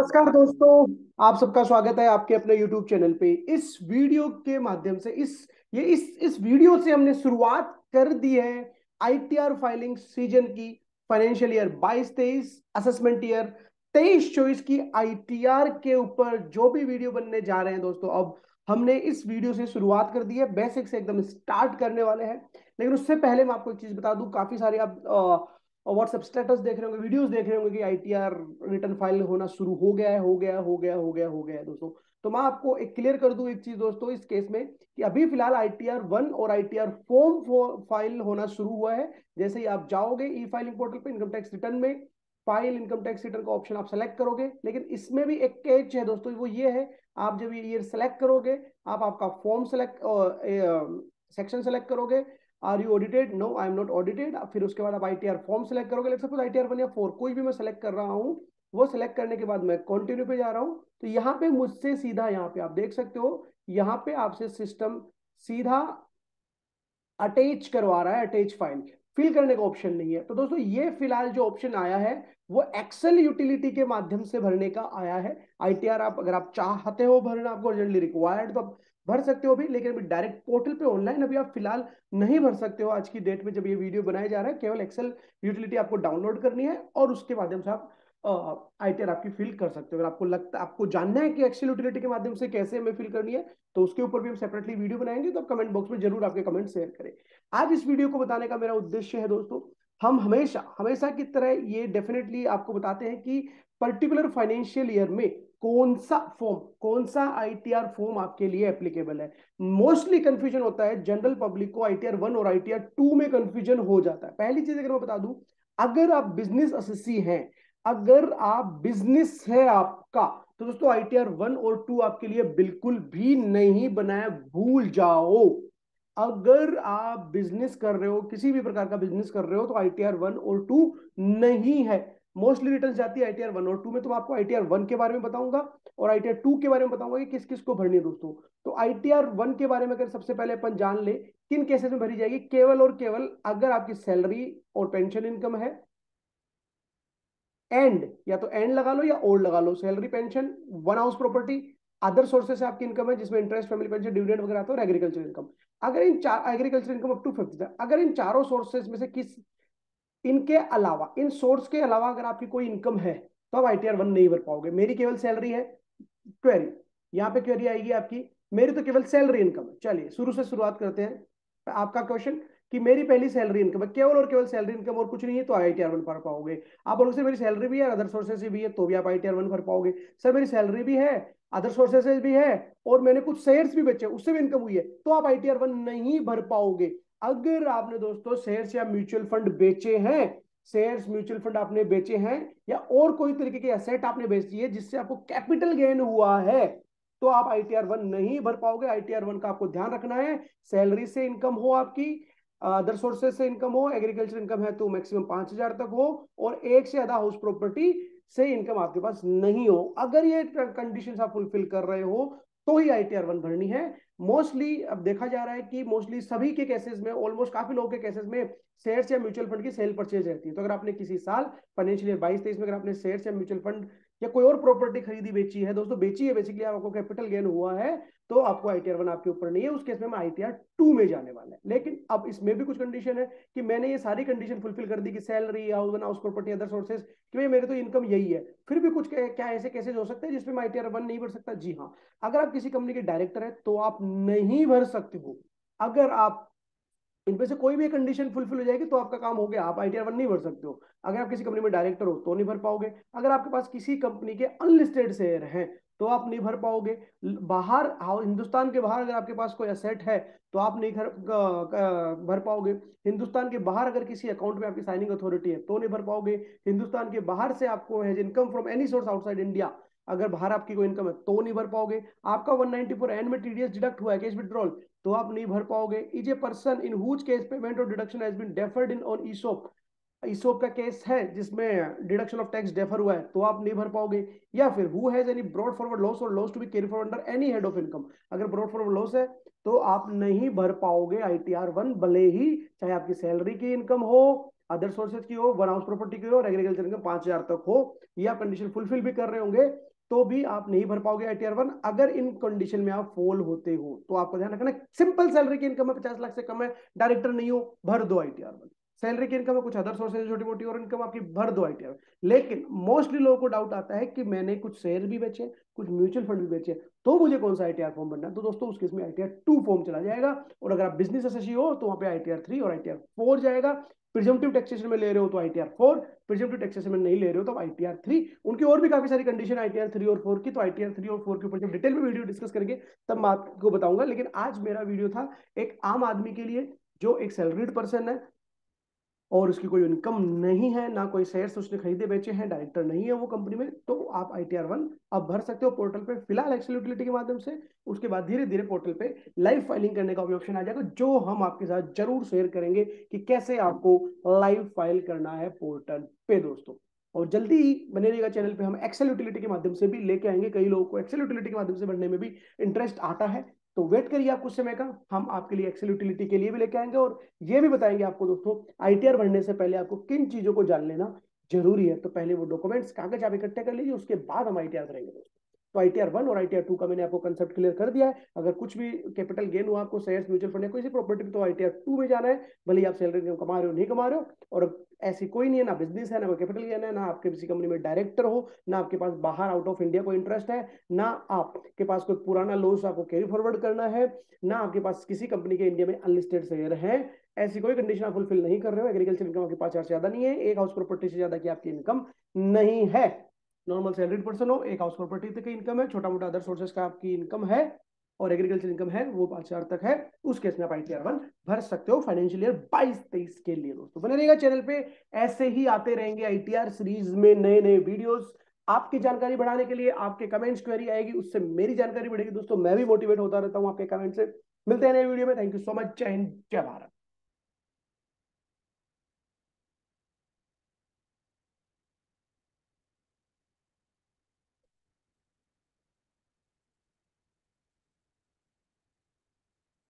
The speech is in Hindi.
नमस्कार दोस्तों। आप सबका स्वागत है आपके अपने YouTube चैनल पे। इस वीडियो के माध्यम से इस वीडियो से हमने शुरुआत कर दी है आईटीआर फाइलिंग सीजन की। फाइनेंशियल ईयर 22-23, असेसमेंट ईयर 23-24 की आईटीआर के ऊपर जो भी वीडियो बनने जा रहे हैं दोस्तों, अब हमने इस वीडियो से शुरुआत कर दी है। बेसिक से एकदम स्टार्ट करने वाले हैं। लेकिन उससे पहले मैं आपको एक चीज बता दूं, काफी सारे आप व्हाट्सएप स्टेटस देख रहे होंगे, वीडियोस देख रहे होंगे कि आईटीआर रिटर्न फाइल होना शुरू हो गया है, हो गया है दोस्तों। तो मैं आपको एक क्लियर कर दूं एक चीज दोस्तों, इस केस में कि अभी फिलहाल आईटीआर 1 और आईटीआर फॉर्म फाइल होना शुरू हुआ है। जैसे ही आप जाओगे ई फाइलिंग पोर्टल पे, इनकम टैक्स रिटर्न में फाइल इनकम टैक्स रिटर्न का ऑप्शन आप सेलेक्ट करोगे। लेकिन इसमें भी एक कैच है दोस्तों, वो ये है, आप जब ये ईयर सेलेक्ट करोगे, आप आपका फॉर्म सेलेक्ट सेक्शन सेलेक्ट करोगे। Are you audited? No, I am not audited. फिर उसके बाद आप आईटीआर फॉर्म सेलेक्ट करोगे। लेट्स सपोज आईटीआर 1 या 4 कोई भी मैं सेलेक्ट कर रहा हूँ। वो सेलेक्ट करने के बाद मैं कंटिन्यू पे जा रहा हूँ, तो यहाँ पे मुझसे सीधा, यहाँ पे आप देख सकते हो, यहाँ पे आपसे सिस्टम सीधा अटैच करवा रहा है। अटैच फाइल फिल करने का ऑप्शन नहीं है। तो दोस्तों ये फिलहाल जो ऑप्शन आया है वो एक्सेल यूटिलिटी के माध्यम से भरने का आया है। आईटीआर आप अगर आप चाहते हो भरना, आपको अर्जेंटली रिक्वायर्ड, तो आप भर सकते हो भी। लेकिन अभी डायरेक्ट पोर्टल पे ऑनलाइन अभी आप फिलहाल नहीं भर सकते हो। आज की डेट में जब ये वीडियो बनाया जा रहा है, केवल एक्सेल यूटिलिटी आपको डाउनलोड करनी है और उसके माध्यम से आप आईटीआर आपकी फिल कर सकते हो। अगर आपको लगता, आपको जानना है कि एक्सेल यूटिलिटी के माध्यम से कैसे हमें फिल करनी है, तो उसके ऊपर भी हम सेपरेटली वीडियो बनाएंगे। तो आप कमेंट बॉक्स में जरूर आपके कमेंट शेयर करें। आज इस वीडियो को बताने का मेरा उद्देश्य है दोस्तों, हम हमेशा हमेशा की तरह ये डेफिनेटली आपको बताते हैं कि पर्टिकुलर फाइनेंशियल ईयर में कौन सा फॉर्म, कौन सा आईटीआर फॉर्म आपके लिए एप्लीकेबल है। मोस्टली कंफ्यूजन होता है जनरल पब्लिक को, आईटीआर 1 और आईटीआर 2 में कंफ्यूजन हो जाता है। पहली चीज अगर मैं बता दूं, अगर आप बिजनेस असेसी हैं, अगर आप बिजनेस है आपका, तो दोस्तों आईटीआर 1 और 2 आपके लिए बिल्कुल भी नहीं बनाया, भूल जाओ। अगर आप बिजनेस कर रहे हो, किसी भी प्रकार का बिजनेस कर रहे हो, तो आईटीआर 1 और 2 नहीं है। मोस्टली रिटर्न जाती है आईटीआर 1 और 2 में। तो मैं आपको आईटीआर 1 के बारे में बताऊंगा और आईटीआर 2 के बारे में बताऊंगा कि किस किस को भरनी है दोस्तों। तो आईटीआर 1 के बारे में अगर सबसे पहले अपन जान ले, किन केसेस में भरी जाएगी, केवल और केवल अगर आपकी सैलरी और पेंशन इनकम है, एंड या तो एंड लगा लो या और लगा लो, salary, pension, one house property, other sources से आपकी इनकम है जिसमें इंटरेस्ट, फैमिली पेंशन, डिविडेंड वगैरह आता है, और एग्रीकल्चर इनकम। अगर इन चार, एग्रीकल्चर इनकम अप टू 50, अगर इन चारों सोर्सेस में से किस, इनके अलावा, इन सोर्स के अलावा अगर आपकी कोई इनकम है, तो आप आईटीआर 1 नहीं भर पाओगे। मेरी केवल सैलरी है, क्वेरी, यहाँ पे क्वेरी आएगी आपकी, मेरी तो केवल सैलरी इनकम है। चलिए शुरू से शुरुआत करते हैं। आपका क्वेश्चन कि मेरी पहली सैलरी इनकम है, केवल और केवल सैलरी इनकम और कुछ नहीं है, तो आईटीआर 1 भर पाओगे। आप बोलोगे सर मेरी सैलरी भी है, अदर सोर्सेज से भी है, तो भी आप आईटीआर 1 भर पाओगे। सर मेरी सैलरी भी है, अदर सोर्सेज से भी है, और मैंने कुछ शेयर्स भी बेचे, उससे भी इनकम हुई है, तो आप आईटीआर 1 नहीं भर पाओगे। अगर आपने दोस्तों शेयर्स या म्यूचुअल फंड बेचे हैं, शेयर्स म्यूचुअल फंड आपने बेचे हैं, या और कोई तरीके की एसेट आपने बेच दी है जिससे आपको कैपिटल गेन हुआ है, तो आप आईटीआर 1 नहीं भर पाओगे। आईटीआर 1 का आपको ध्यान रखना है, सैलरी से इनकम हो आपकी, अदर सोर्सेज से इनकम हो, एग्रीकल्चर इनकम है तो मैक्सिमम 5,000 तक हो, और एक से ज्यादा हाउस प्रॉपर्टी से इनकम आपके पास नहीं हो। अगर ये कंडीशन आप फुलफिल कर रहे हो तो ही आईटीआर 1 भरनी है। मोस्टली अब देखा जा रहा है कि मोस्टली सभी के केसेस में, ऑलमोस्ट काफी लोगों के केसेस में शेयर्स या म्यूचुअल फंड की सेल परचेज रहती है। तो अगर आपने किसी साल फाइनेंशियल ईयर 22-23 में अगर आपने शेयर्स या म्यूचुअल फंड या कोई और प्रॉपर्टी खरीदी बेची है दोस्तों, बेची है बेसिकली, आपको कैपिटल गेन हुआ है, तो आपको आईटीआर 1 आपके ऊपर नहीं है। उस केस में हम आईटीआर 2 में जाने वाले हैं। लेकिन अब इसमें भी कुछ कंडीशन है कि मैंने ये सारी कंडीशन फुलफिल कर दी कि salary, house property, other sources, कि भाई मेरे तो इनकम यही है, फिर भी कुछ क्या ऐसे केसेज हो सकते हैं जिसमें मैं आईटीआर 1 नहीं भर सकता? जी हाँ। अगर आप किसी कंपनी के डायरेक्टर है तो आप नहीं भर सकते हो। अगर आप इनमें से कोई भी कंडीशन फुलफिल हो जाएगी तो आपका काम हो गया, आप आईटीआर 1 नहीं भर सकते हो। अगर आप किसी कंपनी में डायरेक्टर हो तो नहीं भर पाओगे। अगर आपके पास किसी कंपनी के अनलिस्टेड शेयर हैं तो आप नहीं भर पाओगे। बाहर, हिंदुस्तान के बाहर अगर आपके पास कोई असेट है तो आप नहीं भर पाओगे। हिंदुस्तान के बाहर अगर किसी अकाउंट में आपकी साइनिंग अथॉरिटी है तो नहीं भर पाओगे। हिंदुस्तान के बाहर से आपको है income from any source outside India, अगर बाहर आपकी कोई इनकम है तो नहीं भर पाओगे। आपका 194 एंड में टीडीएस डिडक्ट हुआ है, कैश विड्रॉल, तो आप नहीं भर पाओगे। Is a person in whose case payment और deduction has been deferred in on ESOP, ESOP का केस है जिसमें डिडक्शन ऑफ टैक्स डेफर हुआ है, तो आप नहीं भर पाओगे। या फिर who has any brought forward loss और loss to be carry forward under any head of income, अगर ब्रॉड फॉरवर्ड लॉस है तो आप नहीं भर पाओगे आईटीआर 1, भले ही चाहे आपकी सैलरी की इनकम हो, अदर सोर्सेज की हो, वन हाउस प्रॉपर्टी की हो और एग्रीकल्चर इनकम 5,000 तक हो, ये आप कंडीशन फुलफिल भी कर रहे होंगे, तो भी आप नहीं भर पाओगे आईटीआर 1। अगर इन कंडीशन में आप फॉल होते हो तो आपको ध्यान रखना, सिंपल सैलरी की इनकम है 50 लाख से कम है, डायरेक्टर नहीं हो, भर दो आईटीआर 1। सैलरी की इनकम है, कुछ अदर सोर्सेज छोटी मोटी और इनकम आपकी, भर दो आईटीआर। लेकिन मोस्टली लोगों को डाउट आता है कि मैंने कुछ शेयर भी बेचे, कुछ म्यूचुअल फंड भी बेचे, तो मुझे कौन सा आईटीआर फॉर्म भरना है? तो दोस्तों उस केस में आईटीआर 2 फॉर्म चला जाएगा। और अगर आप बिजनेस एसोसिएट हो तो वहां पे आईटीआर 3 और आईटीआर 4 जाएगा। प्रिजम्पटिव टैक्सेशन में ले रहे हो तो आईटीआर 4, प्रिजम्पटिव टैक्सेशन में नहीं ले रहे हो तो आईटीआर 3। उनकी और भी काफी सारी कंडीशन आईटीआर 3 और 4 की, तो आईटीआर 3 और 4 के ऊपर जब डिटेल में वीडियो डिस्कस करेंगे तब मैं आपको बताऊंगा। लेकिन आज मेरा वीडियो था एक आम आदमी के लिए जो एक सैलरीड पर्सन है और उसकी कोई इनकम नहीं है, ना कोई शेयर्स उसने खरीदे बेचे हैं, डायरेक्टर नहीं है वो कंपनी में, तो आप आईटीआर 1 अब भर सकते हो पोर्टल पे, फिलहाल एक्सेल यूटिलिटी के माध्यम से। उसके बाद धीरे धीरे पोर्टल पे लाइव फाइलिंग करने का भी ऑप्शन आ जाएगा, जो हम आपके साथ जरूर शेयर करेंगे कि कैसे आपको लाइव फाइल करना है पोर्टल पे दोस्तों। और जल्दी ही बने रहिएगा चैनल पे, हम एक्सेल यूटिलिटी के माध्यम से भी लेके आएंगे। कई लोगों को एक्सेल यूटिलिटी के माध्यम से बढ़ने में भी इंटरेस्ट आता है, तो वेट करिए आप कुछ समय का, हम आपके लिए एक्सेल यूटिलिटी के लिए भी लेके आएंगे। और ये भी बताएंगे आपको दोस्तों आईटीआर भरने से पहले आपको किन चीजों को जान लेना जरूरी है। तो पहले वो डॉक्यूमेंट्स कागज आप इकट्ठे कर लीजिए, उसके बाद हम आईटीआर करेंगे दोस्तों। तो आईटीआर 1 और आईटीआर 2 का मैंने आपको कंसेप्ट क्लियर कर दिया है। अगर कुछ भी कैपिटल गेन हुआ आपको शेयर्स म्यूचुअल फंड या कोई सी प्रॉपर्टी, तो आईटीआर 2 में जाना है, भले आप सैलरी इनकम कमा रहे हो नहीं कमा रहे हो। और ऐसी कोई नहीं है, ना बिजनेस है, ना कैपिटल गेन है, ना आपके किसी कंपनी में डायरेक्टर हो, ना आपके पास बाहर आउट ऑफ इंडिया कोई इंटरेस्ट है, ना आपके पास कोई पुराना लॉस आपको कैरी फॉरवर्ड करना है, ना आपके पास किसी कंपनी के इंडिया में अनलिस्टेड शेयर है। ऐसी कोई कंडीशन आप फुलफिल नहीं कर रहे हो, एग्रीकल्चर इनकम आपके 5,000 से ज्यादा नहीं है, एक हाउस प्रॉपर्टी से ज्यादा की आपकी इनकम नहीं है, नॉर्मल सैलरीड पर्सन हो, एक हाउस प्रॉपर्टी तक की इनकम है, छोटा मोटा अदर सोर्सेस का आपकी इनकम है और एग्रीकल्चर इनकम है वो 5,000 तक है, उस केस में आप आईटीआर 1 भर सकते हो फाइनेंशियल ईयर 22-23 के लिए दोस्तों। बने रहेगा चैनल पे, ऐसे ही आते रहेंगे आईटीआर सीरीज में नए नए वीडियोस आपकी जानकारी बढ़ाने के लिए। आपके कमेंट्स क्वेरी आएगी, उससे मेरी जानकारी बढ़ेगी दोस्तों, मैं भी मोटिवेट होता रहता हूं आपके कमेंट से। मिलते हैं नए वीडियो में, थैंक यू सो मच, जय हिंद जय भारत।